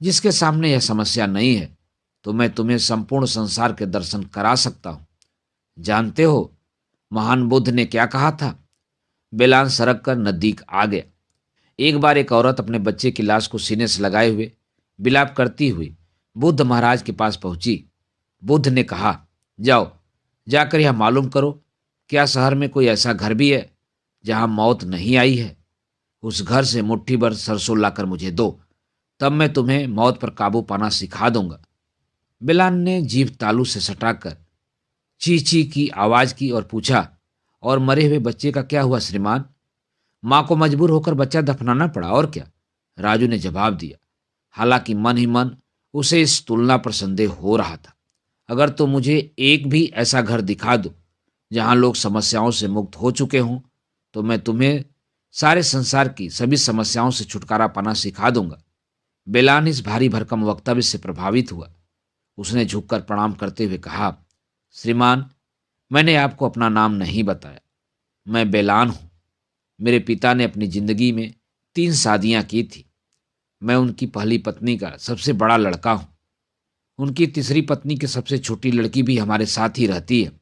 जिसके सामने यह समस्या नहीं है, तो मैं तुम्हें संपूर्ण संसार के दर्शन करा सकता हूं। जानते हो महान बुद्ध ने क्या कहा था? बेलान सरक कर नजदीक आ गया। एक बार एक औरत अपने बच्चे की लाश को सीने से लगाए हुए विलाप करती हुई बुद्ध महाराज के पास पहुंची। बुद्ध ने कहा, जाओ, जाकर यह मालूम करो, क्या शहर में कोई ऐसा घर भी है जहां मौत नहीं आई है? उस घर से मुट्ठी भर सरसों लाकर मुझे दो, तब मैं तुम्हें मौत पर काबू पाना सिखा दूंगा। बिलान ने जीभ तालू से सटाकर ची ची की आवाज की और पूछा, और मरे हुए बच्चे का क्या हुआ श्रीमान? मां को मजबूर होकर बच्चा दफनाना पड़ा, और क्या? राजू ने जवाब दिया। हालांकि मन ही मन उसे इस तुलना पर संदेह हो रहा था। अगर तो मुझे एक भी ऐसा घर दिखा दो जहां लोग समस्याओं से मुक्त हो चुके हों, तो मैं तुम्हें सारे संसार की सभी समस्याओं से छुटकारा पाना सिखा दूंगा। बेलान इस भारी भरकम वक्तव्य से प्रभावित हुआ। उसने झुककर प्रणाम करते हुए कहा, श्रीमान, मैंने आपको अपना नाम नहीं बताया। मैं बेलान हूं। मेरे पिता ने अपनी जिंदगी में 3 शादियां की थी। मैं उनकी पहली पत्नी का सबसे बड़ा लड़का हूं। उनकी तीसरी पत्नी की सबसे छोटी लड़की भी हमारे साथ ही रहती है।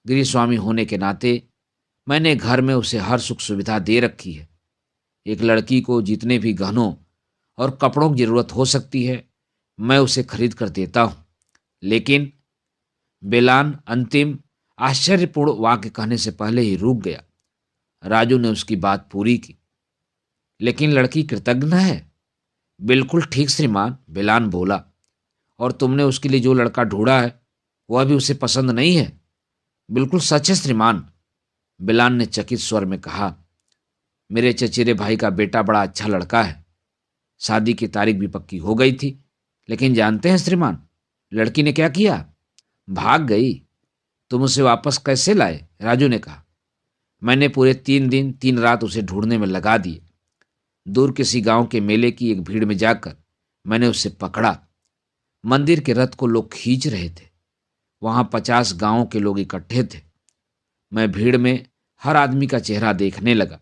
गृहस्वामी होने के नाते मैंने घर में उसे हर सुख सुविधा दे रखी है। एक लड़की को जितने भी गहनों और कपड़ों की जरूरत हो सकती है, मैं उसे खरीद कर देता हूं। लेकिन बेलान अंतिम आश्चर्यपूर्ण वाक्य कहने से पहले ही रुक गया। राजू ने उसकी बात पूरी की। लेकिन लड़की कृतज्ञ है। बिल्कुल ठीक श्रीमान, बेलान बोला। और तुमने उसके लिए जो लड़का ढूंढा है वह भी उसे पसंद नहीं है? बिल्कुल सच है श्रीमान, बेलान ने चकित स्वर में कहा। मेरे चचेरे भाई का बेटा बड़ा अच्छा लड़का है। शादी की तारीख भी पक्की हो गई थी। लेकिन जानते हैं श्रीमान, लड़की ने क्या किया? भाग गई। तुम उसे वापस कैसे लाए? राजू ने कहा। मैंने पूरे 3 दिन 3 रात उसे ढूंढने में लगा दिए। दूर किसी गांव के मेले की एक भीड़ में जाकर मैंने उसे पकड़ा। मंदिर के रथ को लोग खींच रहे थे। वहां 50 गांवों के लोग इकट्ठे थे। मैं भीड़ में हर आदमी का चेहरा देखने लगा।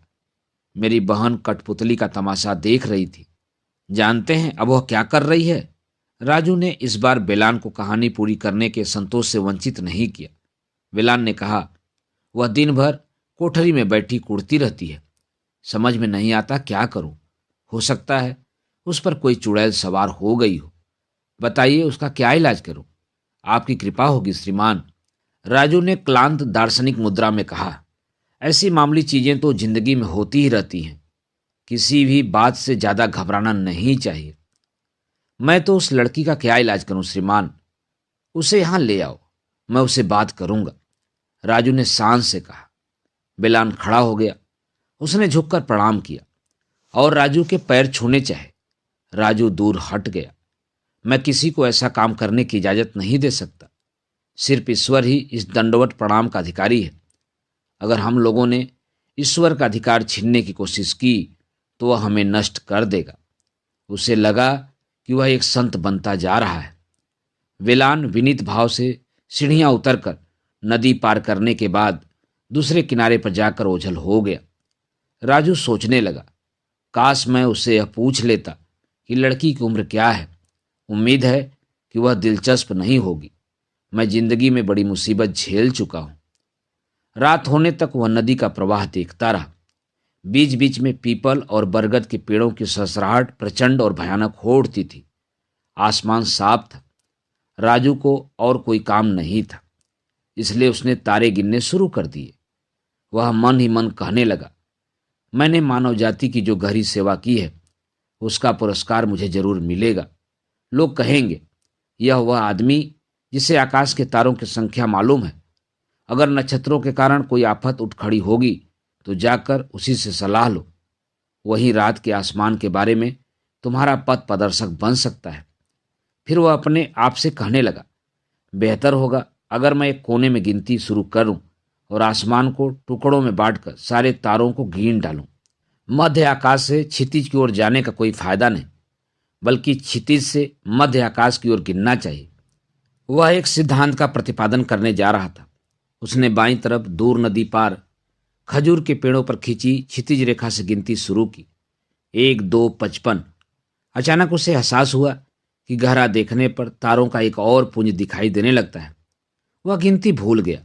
मेरी बहन कठपुतली का तमाशा देख रही थी। जानते हैं अब वह क्या कर रही है? राजू ने इस बार बेलान को कहानी पूरी करने के संतोष से वंचित नहीं किया। बेलान ने कहा, वह दिन भर कोठरी में बैठी कुड़ती रहती है। समझ में नहीं आता क्या करूं। हो सकता है उस पर कोई चुड़ैल सवार हो गई हो। बताइए उसका क्या इलाज करूं? आपकी कृपा होगी श्रीमान, राजू ने क्लांत दार्शनिक मुद्रा में कहा। ऐसी मामूली चीजें तो जिंदगी में होती ही रहती हैं। किसी भी बात से ज्यादा घबराना नहीं चाहिए। मैं तो उस लड़की का क्या इलाज करूं श्रीमान? उसे यहां ले आओ, मैं उससे बात करूंगा, राजू ने शान से कहा। बेलान खड़ा हो गया। उसने झुककर प्रणाम किया। और राजू के पैर छूने चाहे। राजू दूर हट गया। मैं किसी को ऐसा काम करने की इजाजत नहीं दे सकता। सिर्फ ईश्वर ही इस दंडवत प्रणाम का अधिकारी है। अगर हम लोगों ने ईश्वर का अधिकार छीनने की कोशिश की तो वह हमें नष्ट कर देगा। उसे लगा कि वह एक संत बनता जा रहा है। वेलान विनीत भाव से सीढ़ियां उतरकर नदी पार करने के बाद दूसरे किनारे पर जाकर ओझल हो गया। राजू सोचने लगा, काश मैं उससे यह पूछ लेता कि लड़की की उम्र क्या है। उम्मीद है कि वह दिलचस्प नहीं होगी। मैं जिंदगी में बड़ी मुसीबत झेल चुका हूं। रात होने तक वह नदी का प्रवाह देखता रहा। बीच बीच में पीपल और बरगद के पेड़ों की ससराहट प्रचंड और भयानक हो उठती थी। आसमान साफ था। राजू को और कोई काम नहीं था, इसलिए उसने तारे गिनने शुरू कर दिए। वह मन ही मन कहने लगा, मैंने मानव जाति की जो गहरी सेवा की है उसका पुरस्कार मुझे जरूर मिलेगा। लोग कहेंगे, यह वह आदमी जिसे आकाश के तारों की संख्या मालूम है। अगर नक्षत्रों के कारण कोई आफत उठ खड़ी होगी तो जाकर उसी से सलाह लो। वही रात के आसमान के बारे में तुम्हारा पथ प्रदर्शक बन सकता है। फिर वह अपने आप से कहने लगा, बेहतर होगा अगर मैं एक कोने में गिनती शुरू करूं और आसमान को टुकड़ों में बांटकर सारे तारों को गिन डालूं। मध्य आकाश से क्षितिज की ओर जाने का कोई फायदा नहीं, बल्कि क्षितिज से मध्य आकाश की ओर गिनना चाहिए। वह एक सिद्धांत का प्रतिपादन करने जा रहा था। उसने बाईं तरफ दूर नदी पार खजूर के पेड़ों पर खींची क्षितिज रेखा से गिनती शुरू की। 1, 2, 55। अचानक उसे एहसास हुआ कि गहरा देखने पर तारों का एक और पुंज दिखाई देने लगता है। वह गिनती भूल गया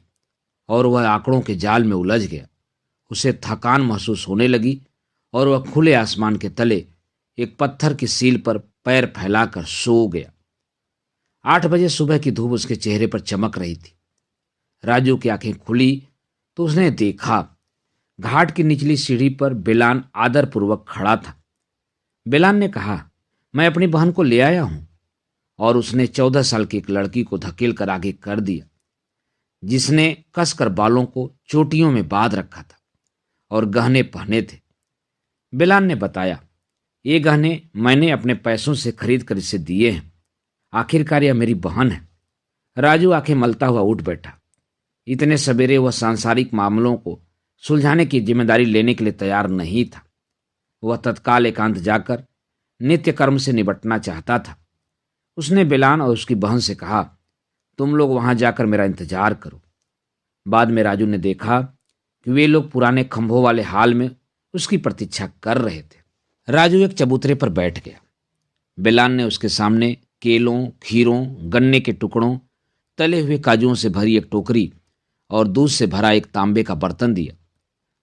और वह आंकड़ों के जाल में उलझ गया। उसे थकान महसूस होने लगी और वह खुले आसमान के तले एक पत्थर की सील पर पैर फैलाकर सो गया। 8 बजे सुबह की धूप उसके चेहरे पर चमक रही थी। राजू की आंखें खुली तो उसने देखा, घाट की निचली सीढ़ी पर बेलान आदरपूर्वक खड़ा था। बेलान ने कहा, मैं अपनी बहन को ले आया हूं। और उसने 14 साल की एक लड़की को धकेल कर आगे कर दिया, जिसने कसकर बालों को चोटियों में बांध रखा था और गहने पहने थे। बेलान ने बताया, ये गहने मैंने अपने पैसों से खरीद कर इसे दिए हैं। आखिरकार यह मेरी बहन है। राजू आंखें मलता हुआ उठ बैठा। इतने सवेरे वह सांसारिक मामलों को सुलझाने की जिम्मेदारी लेने के लिए तैयार नहीं था। वह तत्काल एकांत जाकर नित्य कर्म से निपटना चाहता था। उसने बेलान और उसकी बहन से कहा, तुम लोग वहां जाकर मेरा इंतजार करो। बाद में राजू ने देखा कि वे लोग पुराने खंभों वाले हाल में उसकी प्रतीक्षा कर रहे थे। राजू एक चबूतरे पर बैठ गया। बेलान ने उसके सामने केलों, खीरों, गन्ने के टुकड़ों, तले हुए काजुओं से भरी एक टोकरी और दूध से भरा एक तांबे का बर्तन दिया।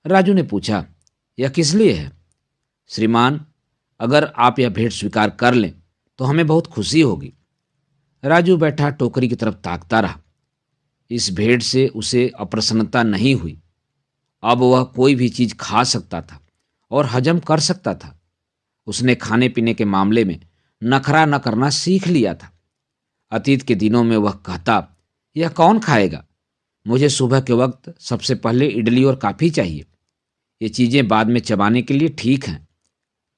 राजू ने पूछा, यह किस लिए है? श्रीमान, अगर आप यह भेंट स्वीकार कर लें तो हमें बहुत खुशी होगी। राजू बैठा टोकरी की तरफ ताकता रहा। इस भेंट से उसे अप्रसन्नता नहीं हुई। अब वह कोई भी चीज खा सकता था और हजम कर सकता था। उसने खाने पीने के मामले में नखरा न करना सीख लिया था। अतीत के दिनों में वह कहता, यह कौन खाएगा? मुझे सुबह के वक्त सबसे पहले इडली और काफ़ी चाहिए। ये चीज़ें बाद में चबाने के लिए ठीक हैं।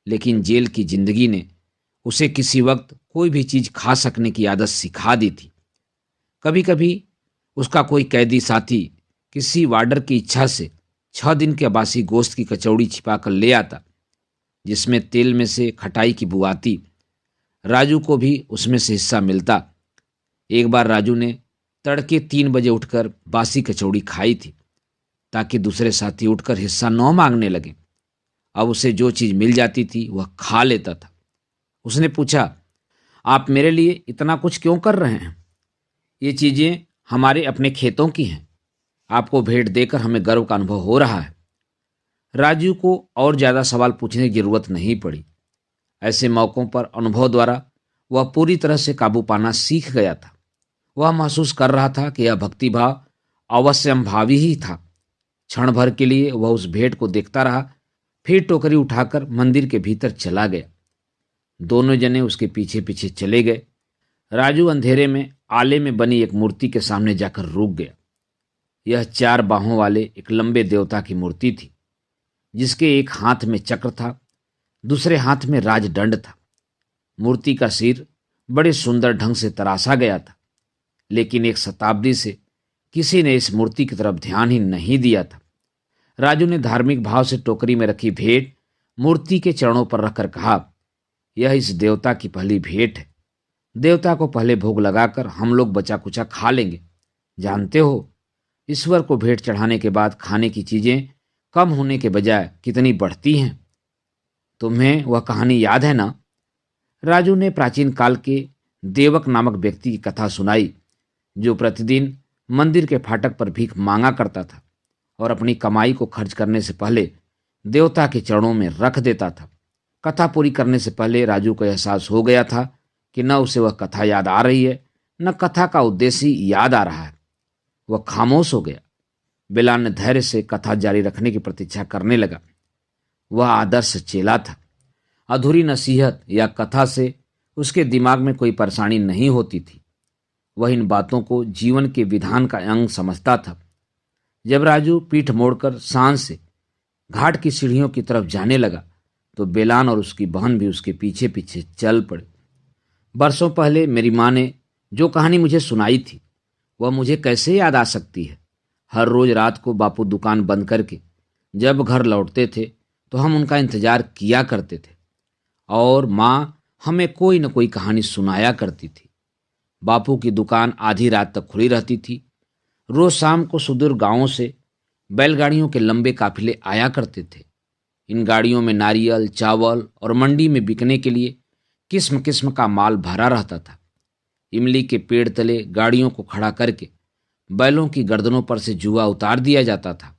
लेकिन जेल की जिंदगी ने उसे किसी वक्त कोई भी चीज़ खा सकने की आदत सिखा दी थी। कभी कभी उसका कोई कैदी साथी किसी वार्डर की इच्छा से 6 दिन के बासी गोश्त की कचौड़ी छिपा कर ले आता, जिसमें तेल में से खटाई की बू आती। राजू को भी उसमें से हिस्सा मिलता। एक बार राजू ने तड़के 3 बजे उठकर बासी कचौड़ी खाई थी, ताकि दूसरे साथी उठकर हिस्सा न मांगने लगे। अब उसे जो चीज़ मिल जाती थी वह खा लेता था। उसने पूछा, आप मेरे लिए इतना कुछ क्यों कर रहे हैं? ये चीज़ें हमारे अपने खेतों की हैं। आपको भेंट देकर हमें गर्व का अनुभव हो रहा है। राजू को और ज़्यादा सवाल पूछने की जरूरत नहीं पड़ी। ऐसे मौक़ों पर अनुभव द्वारा वह पूरी तरह से काबू पाना सीख गया था। वह महसूस कर रहा था कि यह भक्तिभाव अवश्यंभावी ही था। क्षण भर के लिए वह उस भेंट को देखता रहा, फिर टोकरी उठाकर मंदिर के भीतर चला गया। दोनों जने उसके पीछे पीछे चले गए। राजू अंधेरे में आले में बनी एक मूर्ति के सामने जाकर रुक गया। यह 4 बाहों वाले एक लंबे देवता की मूर्ति थी, जिसके एक हाथ में चक्र था, दूसरे हाथ में राजदंड था। मूर्ति का सिर बड़े सुंदर ढंग से तराशा गया था, लेकिन एक शताब्दी से किसी ने इस मूर्ति की तरफ ध्यान ही नहीं दिया था। राजू ने धार्मिक भाव से टोकरी में रखी भेंट मूर्ति के चरणों पर रखकर कहा, यह इस देवता की पहली भेंट है। देवता को पहले भोग लगाकर हम लोग बचा कुचा खा लेंगे। जानते हो, ईश्वर को भेंट चढ़ाने के बाद खाने की चीजें कम होने के बजाय कितनी बढ़ती हैं। तुम्हें वह कहानी याद है ना? राजू ने प्राचीन काल के देवक नामक व्यक्ति की कथा सुनाई, जो प्रतिदिन मंदिर के फाटक पर भीख मांगा करता था और अपनी कमाई को खर्च करने से पहले देवता के चरणों में रख देता था। कथा पूरी करने से पहले राजू को एहसास हो गया था कि न उसे वह कथा याद आ रही है, न कथा का उद्देश्य याद आ रहा है। वह खामोश हो गया। बिलाल ने धैर्य से कथा जारी रखने की प्रतीक्षा करने लगा। वह आदर्श चेला था। अधूरी नसीहत या कथा से उसके दिमाग में कोई परेशानी नहीं होती थी। वह इन बातों को जीवन के विधान का अंग समझता था। जब राजू पीठ मोड़कर सांस से घाट की सीढ़ियों की तरफ जाने लगा तो बेलान और उसकी बहन भी उसके पीछे पीछे चल पड़े। बरसों पहले मेरी माँ ने जो कहानी मुझे सुनाई थी, वह मुझे कैसे याद आ सकती है। हर रोज रात को बापू दुकान बंद करके जब घर लौटते थे तो हम उनका इंतजार किया करते थे और माँ हमें कोई न कोई कहानी सुनाया करती थी। बापू की दुकान आधी रात तक खुली रहती थी। रोज शाम को सुदूर गांवों से बैलगाड़ियों के लंबे काफिले आया करते थे। इन गाड़ियों में नारियल, चावल और मंडी में बिकने के लिए किस्म किस्म का माल भरा रहता था। इमली के पेड़ तले गाड़ियों को खड़ा करके बैलों की गर्दनों पर से जुआ उतार दिया जाता था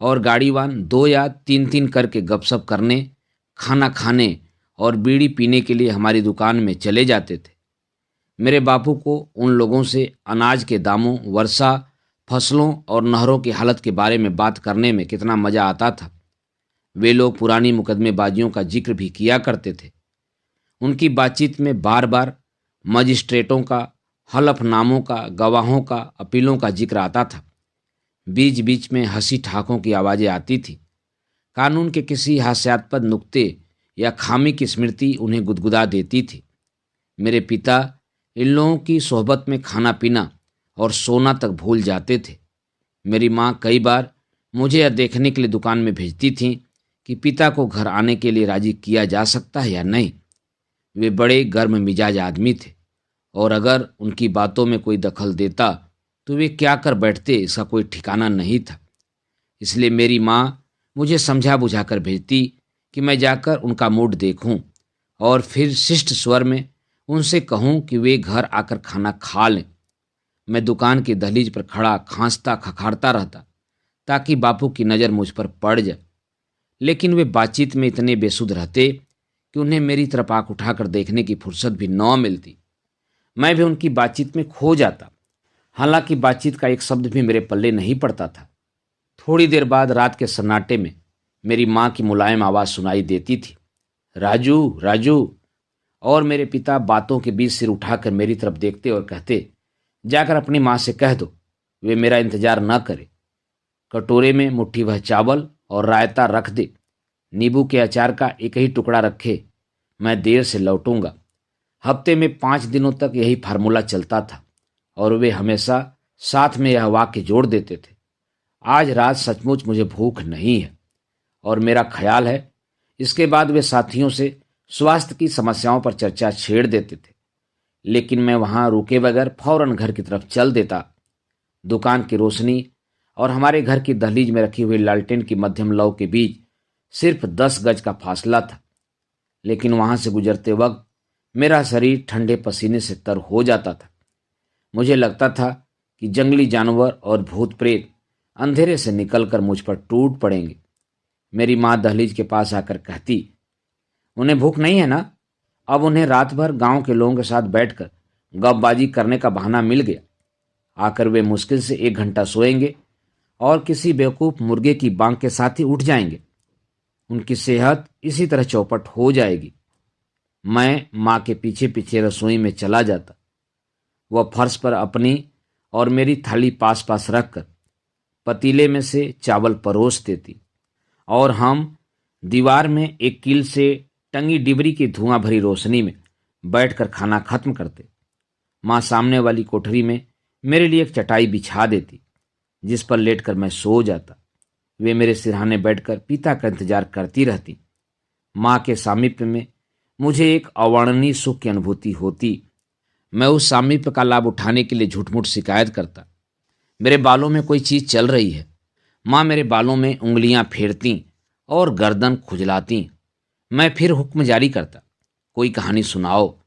और गाड़ीवान 2 या 3 करके गपशप करने, खाना खाने और बीड़ी पीने के लिए हमारी दुकान में चले जाते थे। मेरे बापू को उन लोगों से अनाज के दामों, वर्षा, फसलों और नहरों की हालत के बारे में बात करने में कितना मजा आता था। वे लोग पुरानी मुकदमेबाजियों का जिक्र भी किया करते थे। उनकी बातचीत में बार बार मजिस्ट्रेटों का, हलफनामों का, गवाहों का, अपीलों का जिक्र आता था। बीच बीच में हंसी ठाकों की आवाजें आती थी। कानून के किसी हास्यास्पद नुक्ते या खामी की स्मृति उन्हें गुदगुदा देती थी। मेरे पिता इन लोगों की सोहबत में खाना पीना और सोना तक भूल जाते थे। मेरी माँ कई बार मुझे यह देखने के लिए दुकान में भेजती थी कि पिता को घर आने के लिए राजी किया जा सकता है या नहीं। वे बड़े गर्म मिजाज आदमी थे और अगर उनकी बातों में कोई दखल देता तो वे क्या कर बैठते इसका कोई ठिकाना नहीं था। इसलिए मेरी माँ मुझे समझा बुझा कर भेजती कि मैं जाकर उनका मूड देखूं और फिर शिष्ट स्वर में उनसे कहूं कि वे घर आकर खाना खा लें। मैं दुकान की दहलीज पर खड़ा खांसता खखाड़ता रहता ताकि बापू की नज़र मुझ पर पड़ जाए, लेकिन वे बातचीत में इतने बेसुध रहते कि उन्हें मेरी तरफ आंख उठाकर देखने की फुर्सत भी न मिलती। मैं भी उनकी बातचीत में खो जाता, हालांकि बातचीत का एक शब्द भी मेरे पल्ले नहीं पड़ता था। थोड़ी देर बाद रात के सन्नाटे में मेरी माँ की मुलायम आवाज़ सुनाई देती थी, राजू राजू। और मेरे पिता बातों के बीच सिर उठाकर मेरी तरफ देखते और कहते, जाकर अपनी माँ से कह दो वे मेरा इंतजार न करे। कटोरे में मुट्ठी भर चावल और रायता रख दे। नींबू के अचार का एक ही टुकड़ा रखे। मैं देर से लौटूंगा। हफ्ते में 5 दिनों तक यही फार्मूला चलता था और वे हमेशा साथ में यह वाक्य जोड़ देते थे, आज रात सचमुच मुझे भूख नहीं है। और मेरा ख्याल है इसके बाद वे साथियों से स्वास्थ्य की समस्याओं पर चर्चा छेड़ देते थे, लेकिन मैं वहां रुके बगैर फौरन घर की तरफ चल देता। दुकान की रोशनी और हमारे घर की दहलीज में रखी हुई लालटेन की मध्यम लौ के बीच सिर्फ 10 गज का फासला था, लेकिन वहां से गुजरते वक्त मेरा शरीर ठंडे पसीने से तर हो जाता था। मुझे लगता था कि जंगली जानवर और भूत प्रेत अंधेरे से निकलकर मुझ पर टूट पड़ेंगे। मेरी माँ दहलीज के पास आकर कहती, उन्हें भूख नहीं है ना? अब उन्हें रात भर गांव के लोगों के साथ बैठकर गपबाजी करने का बहाना मिल गया। आकर वे मुश्किल से 1 घंटा सोएंगे और किसी बेवकूफ़ मुर्गे की बांग के साथ ही उठ जाएंगे। उनकी सेहत इसी तरह चौपट हो जाएगी। मैं माँ के पीछे पीछे रसोई में चला जाता। वह फर्श पर अपनी और मेरी थाली पास पास रखकर पतीले में से चावल परोस देती और हम दीवार में एक कील से टंगी डिबरी की धुआं भरी रोशनी में बैठकर खाना खत्म करते। माँ सामने वाली कोठरी में मेरे लिए एक चटाई बिछा देती, जिस पर लेटकर मैं सो जाता। वे मेरे सिरहाने बैठकर पिता का इंतजार करती रहती। माँ के सामीप्य में मुझे एक अवर्णनीय सुख की अनुभूति होती। मैं उस सामीप्य का लाभ उठाने के लिए झूठ-मूठ शिकायत करता। मेरे बालों में कोई चीज चल रही है। माँ मेरे बालों में उंगलियां फेरती और गर्दन खुजलाती। मैं फिर हुक्म जारी करता, कोई कहानी सुनाओ।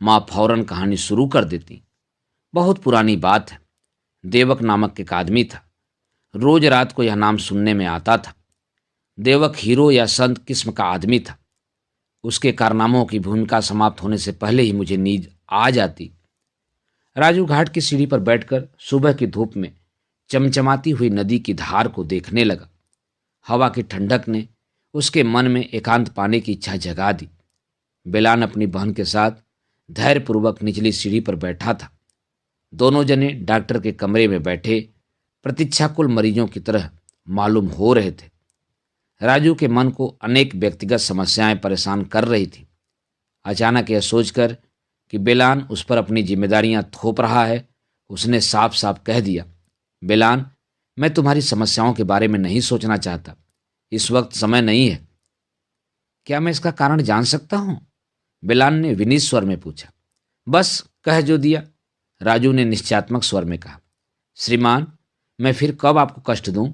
माँ फौरन कहानी शुरू कर देती। बहुत पुरानी बात है। देवक नामक एक आदमी था। रोज रात को यह नाम सुनने में आता था। देवक हीरो या संत किस्म का आदमी था। उसके कारनामों की भूमिका समाप्त होने से पहले ही मुझे नींद आ जाती। राजू घाट की सीढ़ी पर बैठकर सुबह की धूप में चमचमाती हुई नदी की धार को देखने लगा। हवा की ठंडक ने उसके मन में एकांत पाने की इच्छा जगा दी। बेलान अपनी बहन के साथ धैर्यपूर्वक निचली सीढ़ी पर बैठा था। दोनों जने डॉक्टर के कमरे में बैठे प्रतीक्षाकुल मरीजों की तरह मालूम हो रहे थे। राजू के मन को अनेक व्यक्तिगत समस्याएं परेशान कर रही थी। अचानक यह सोचकर कि बेलान उस पर अपनी जिम्मेदारियां थोप रहा है, उसने साफ साफ कह दिया, बेलान, मैं तुम्हारी समस्याओं के बारे में नहीं सोचना चाहता। इस वक्त समय नहीं है। क्या मैं इसका कारण जान सकता हूं? बेलान ने विनीत स्वर में पूछा। बस कह जो दिया, राजू ने निश्चयात्मक स्वर में कहा। श्रीमान, मैं फिर कब आपको कष्ट दूं?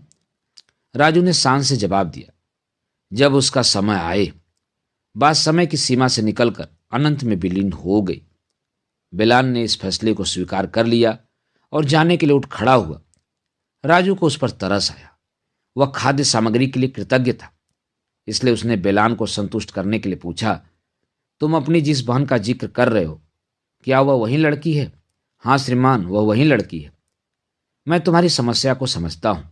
राजू ने शान से जवाब दिया, जब उसका समय आए। बात समय की सीमा से निकलकर अनंत में विलीन हो गई। बेलान ने इस फैसले को स्वीकार कर लिया और जाने के लिए उठ खड़ा हुआ। राजू को उस पर तरस आया। वह खाद्य सामग्री के लिए कृतज्ञ था, इसलिए उसने बेलान को संतुष्ट करने के लिए पूछा, तुम अपनी जिस बहन का जिक्र कर रहे हो, क्या वह वही लड़की है? हाँ श्रीमान, वह वही लड़की है। मैं तुम्हारी समस्या को समझता हूं,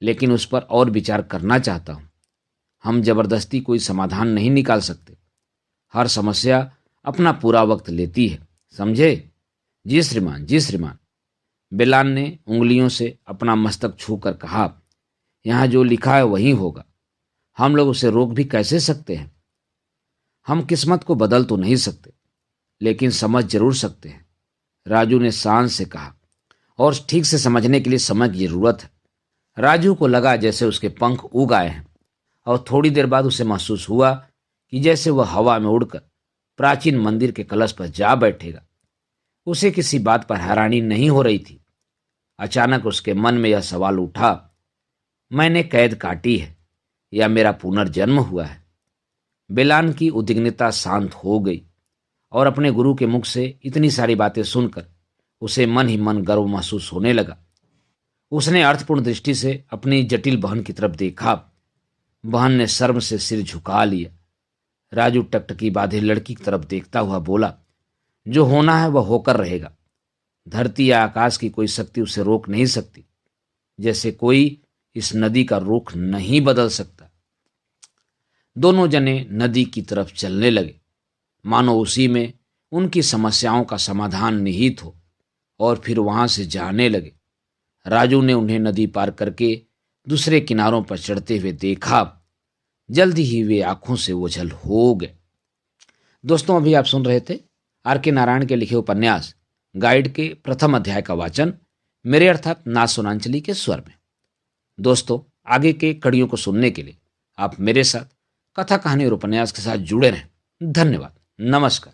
लेकिन उस पर और विचार करना चाहता हूं। हम जबरदस्ती कोई समाधान नहीं निकाल सकते। हर समस्या अपना पूरा वक्त लेती है, समझे? जी श्रीमान, जी श्रीमान। बेलान ने उंगलियों से अपना मस्तक छूकर कहा, यहां जो लिखा है वही होगा। हम लोग उसे रोक भी कैसे सकते हैं? हम किस्मत को बदल तो नहीं सकते, लेकिन समझ जरूर सकते हैं, राजू ने शान से कहा। और ठीक से समझने के लिए समय की जरूरत है। राजू को लगा जैसे उसके पंख उग आए हैं, और थोड़ी देर बाद उसे महसूस हुआ कि जैसे वह हवा में उड़कर प्राचीन मंदिर के कलश पर जा बैठेगा। उसे किसी बात पर हैरानी नहीं हो रही थी। अचानक उसके मन में यह सवाल उठा, मैंने कैद काटी है या मेरा पुनर्जन्म हुआ है? बेलान की उद्विग्नता शांत हो गई और अपने गुरु के मुख से इतनी सारी बातें सुनकर उसे मन ही मन गर्व महसूस होने लगा। उसने अर्थपूर्ण दृष्टि से अपनी जटिल बहन की तरफ देखा। बहन ने शर्म से सिर झुका लिया। राजू टकटकी बांधे लड़की की तरफ देखता हुआ बोला, जो होना है वह होकर रहेगा। धरती या आकाश की कोई शक्ति उसे रोक नहीं सकती, जैसे कोई इस नदी का रुख नहीं बदल सकता। दोनों जने नदी की तरफ चलने लगे, मानो उसी में उनकी समस्याओं का समाधान निहित हो, और फिर वहां से जाने लगे। राजू ने उन्हें नदी पार करके दूसरे किनारों पर चढ़ते हुए देखा। जल्दी ही वे आंखों से ओझल हो गए। दोस्तों, अभी आप सुन रहे थे R.K. नारायण के लिखे उपन्यास गाइड के प्रथम अध्याय का वाचन मेरे अर्थात नाथ सोनांचली के स्वर में। दोस्तों, आगे के कड़ियों को सुनने के लिए आप मेरे साथ कथा, कहानी और उपन्यास के साथ जुड़े रहें। धन्यवाद। नमस्कार।